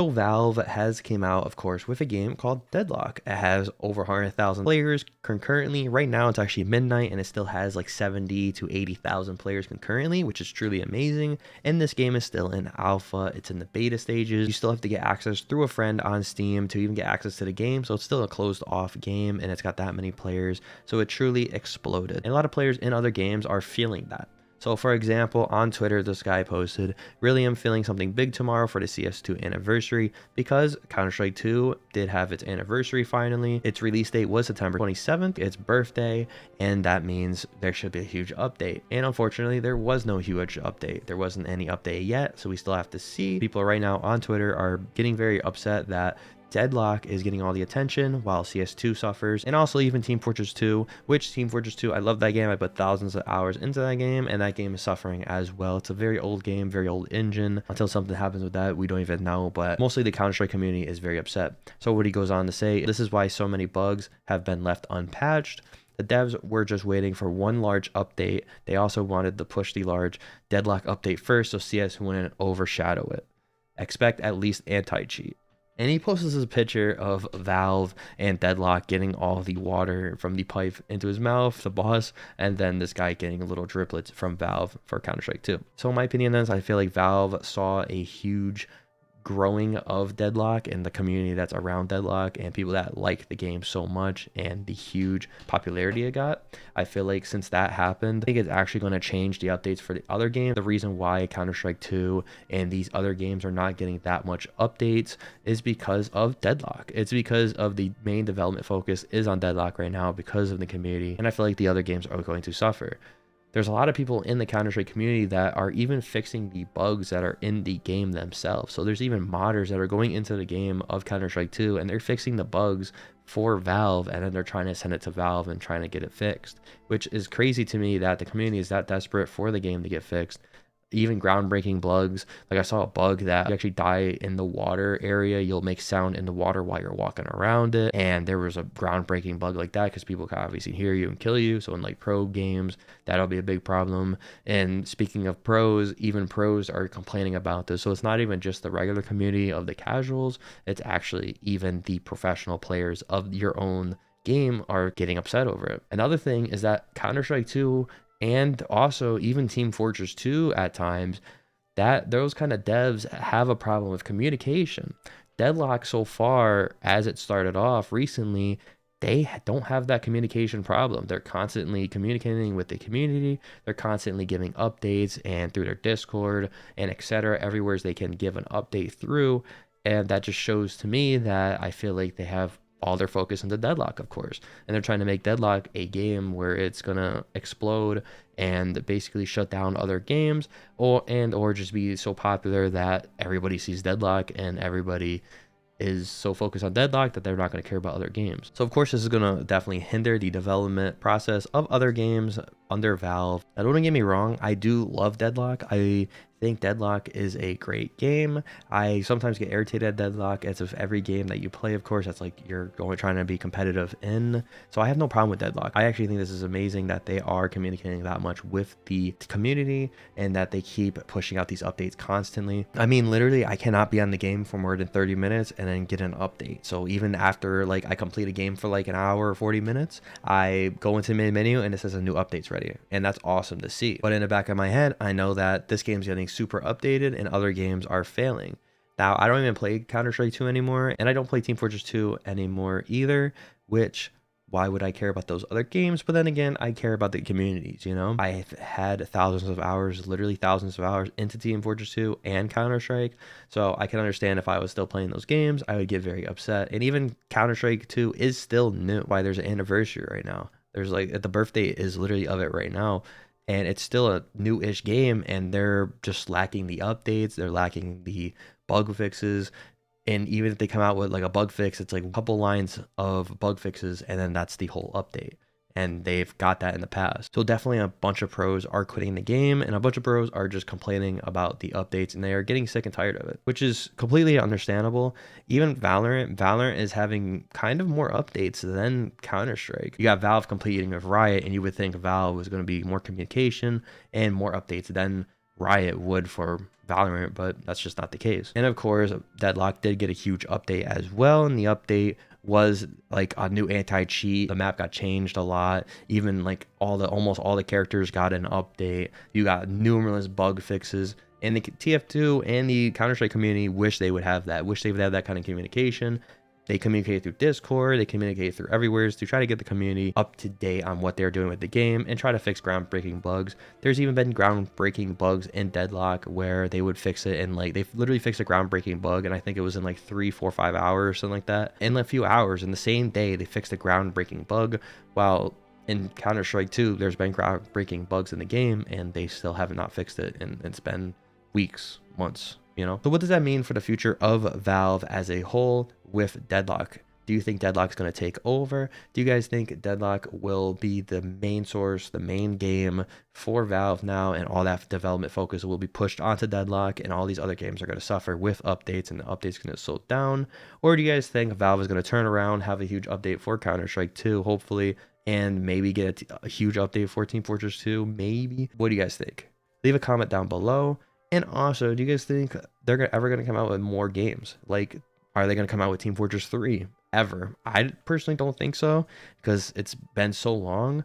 So Valve has came out, of course, with a game called Deadlock. It has over 100,000 players concurrently. Right now, it's actually midnight, and it still has like 70 to 80,000 players concurrently, which is truly amazing. And this game is still in alpha. It's in the beta stages. You still have to get access through a friend on Steam to even get access to the game. So it's still a closed off game, and it's got that many players. So it truly exploded. And a lot of players in other games are feeling that. So for example, on Twitter, this guy posted, really am feeling something big tomorrow for the CS2 anniversary because Counter-Strike 2 did have its anniversary finally. Its release date was September 27th, its birthday, and that means there should be a huge update. And unfortunately, there was no huge update. There wasn't any update yet, so we still have to see. People right now on Twitter are getting very upset that Deadlock is getting all the attention while CS2 suffers, and also even Team Fortress 2, which Team Fortress 2, I love that game. I put thousands of hours into that game, and that game is suffering as well. It's a very old game, very old engine. Until something happens with that, we don't even know, but mostly the Counter-Strike community is very upset. So what he goes on to say, this is why so many bugs have been left unpatched. The devs were just waiting for one large update. They also wanted to push the large Deadlock update first so CS wouldn't overshadow it. Expect at least anti-cheat. And he posts this picture of Valve and Deadlock getting all the water from the pipe into his mouth, the boss, and then this guy getting little driplets from Valve for Counter-Strike 2. So in my opinion, then, I feel like Valve saw a huge growing of Deadlock and the community that's around Deadlock and people that like the game so much and the huge popularity it got. I feel like since that happened, I think it's actually going to change the updates for the other games. The reason why Counter-Strike 2 and these other games are not getting that much updates is because of Deadlock. It's because of the main development focus is on Deadlock right now because of the community, and I feel like the other games are going to suffer. There's a lot of people in the Counter-Strike community that are even fixing the bugs that are in the game themselves. So there's even modders that are going into the game of Counter-Strike 2 and they're fixing the bugs for Valve, and then they're trying to send it to Valve and trying to get it fixed, which is crazy to me that the community is that desperate for the game to get fixed. Even groundbreaking bugs, like I saw a bug that you actually die in the water area, you'll make sound in the water while you're walking around it, and there was a groundbreaking bug like that because people can obviously hear you and kill you. So in like pro games, that'll be a big problem. And speaking of pros, even pros are complaining about this. So it's not even just the regular community of the casuals, it's actually even the professional players of your own game are getting upset over it. Another thing is that Counter-Strike 2 and also even Team Fortress 2 at times, that those kind of devs have a problem with communication. Deadlock so far, as it started off recently, they don't have that communication problem. They're constantly communicating with the community. They're constantly giving updates and through their Discord and etc. everywhere they can give an update through. And that just shows to me that I feel like they have all their focus into Deadlock, of course, and they're trying to make Deadlock a game where it's gonna explode and basically shut down other games, or just be so popular that everybody sees Deadlock and everybody is so focused on Deadlock that they're not going to care about other games. So of course this is going to definitely hinder the development process of other games under Valve. Now don't get me wrong, I do love Deadlock. I think Deadlock is a great game. I sometimes get irritated at Deadlock as if every game that you play, of course, that's like you're going trying to be competitive in. So I have no problem with Deadlock. I actually think this is amazing that they are communicating that much with the community and that they keep pushing out these updates constantly. I mean, literally, I cannot be on the game for more than 30 minutes and then get an update. So even after like I complete a game for like an hour or 40 minutes, I go into the main menu and it says a new update's ready. And that's awesome to see. But in the back of my head, I know that this game's getting super updated and other games are failing. Now, I don't even play Counter-Strike 2 anymore, and I don't play Team Fortress 2 anymore either, which, why would I care about those other games? But then again, I care about the communities, you know? I've had thousands of hours, literally thousands of hours into Team Fortress 2 and Counter-Strike, so I can understand if I was still playing those games, I would get very upset. And even Counter-Strike 2 is still new. Why there's an anniversary right now. There's like, the birthday is literally of it right now. And it's still a new-ish game, and they're just lacking the updates. They're lacking the bug fixes. And even if they come out with like a bug fix, it's like a couple lines of bug fixes, and then that's the whole update. And they've got that in the past. So definitely a bunch of pros are quitting the game, and a bunch of pros are just complaining about the updates, and they are getting sick and tired of it, which is completely understandable. Even Valorant is having kind of more updates than Counter-Strike. You got Valve competing with Riot, and you would think Valve was going to be more communication and more updates than Riot would for Valorant, but that's just not the case. And of course, Deadlock did get a huge update as well, and the update was like a new anti-cheat. The map got changed a lot. Even like almost all the characters got an update. You got numerous bug fixes. And the TF2 and the Counter-Strike community wish they would have that. Wish they would have that kind of communication. They communicate through Discord, they communicate through everywhere to try to get the community up to date on what they're doing with the game and try to fix groundbreaking bugs. There's even been groundbreaking bugs in Deadlock where they would fix it in like, they've literally fixed a groundbreaking bug, and I think it was in like 3, 4, 5 hours or something like that. In a few hours, in the same day, they fixed a groundbreaking bug, while in Counter-Strike 2, there's been groundbreaking bugs in the game and they still have not fixed it, and it's been weeks, months. You know, so what does that mean for the future of Valve as a whole with Deadlock? Do you think Deadlock's going to take over? Do you guys think Deadlock will be the main source, the main game for Valve now, and all that development focus will be pushed onto Deadlock, and all these other games are going to suffer with updates, and the updates going to slow down? Or do you guys think Valve is going to turn around, have a huge update for Counter-Strike 2, hopefully, and maybe get a huge update for Team Fortress 2? Maybe. What do you guys think? Leave a comment down below. And also, do you guys think they're ever going to come out with more games? Like, are they going to come out with Team Fortress 3 ever? I personally don't think so, because it's been so long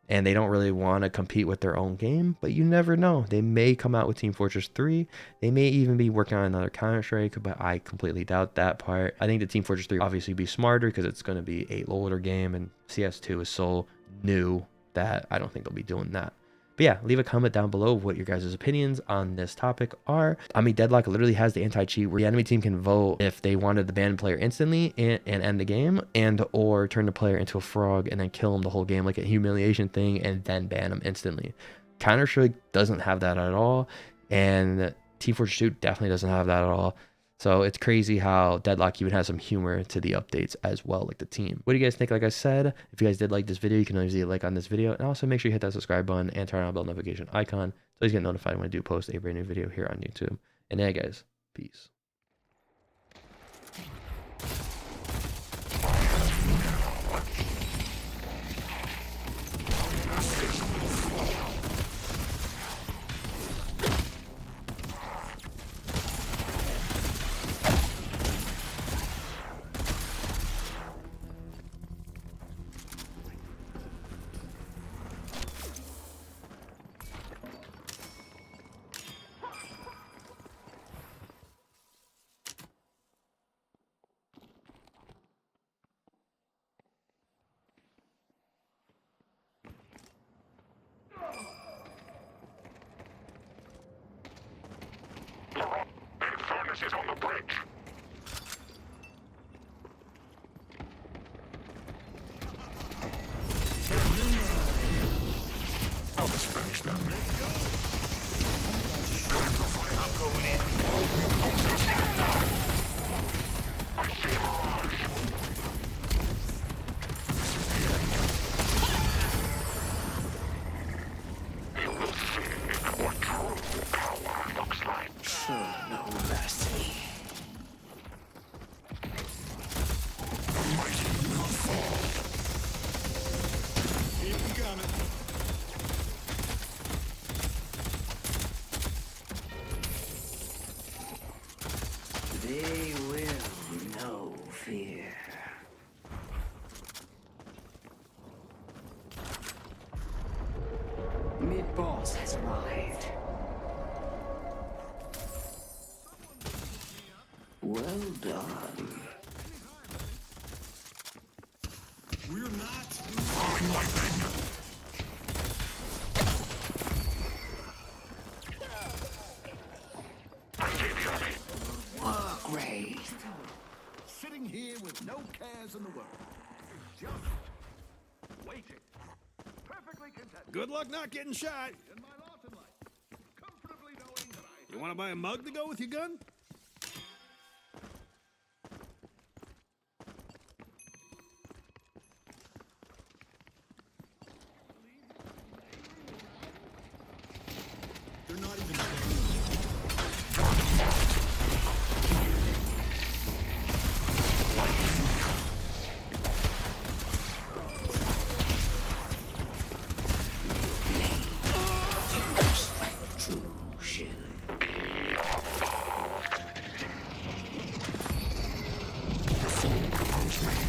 and they don't really want to compete with their own game. But you never know. They may come out with Team Fortress 3. They may even be working on another Counter-Strike, but I completely doubt that part. I think the Team Fortress 3 obviously be smarter because it's going to be a older game, and CS2 is so new that I don't think they'll be doing that. But yeah, leave a comment down below what your guys' opinions on this topic are. I mean, Deadlock literally has the anti-cheat where the enemy team can vote if they wanted to ban the player instantly and end the game, and or turn the player into a frog and then kill him the whole game, like a humiliation thing, and then ban him instantly. Counter-Strike doesn't have that at all, and Team Fortress 2 definitely doesn't have that at all. So it's crazy how Deadlock even has some humor to the updates as well, like the team. What do you guys think? Like I said, if you guys did like this video, you can always leave a like on this video. And also make sure you hit that subscribe button and turn on the bell notification icon so you get notified when I do post a brand new video here on YouTube. And yeah, guys, peace. Is on the bridge. I'll just finish them. I'm going in. I see a mirage. You will see what true power looks like. Sure, no mercy. The mighty will fall. Keep them coming. They will know fear. Mid-boss has arrived. Well done. We're not falling lightning. I see the enemy. Work great. Sitting here with no cares in the world. Just waiting. Perfectly content. Good luck not getting shot. In my lot in life. Comfortably knowing that I You want to buy a mug to go with your gun? They're not even true shit. Train.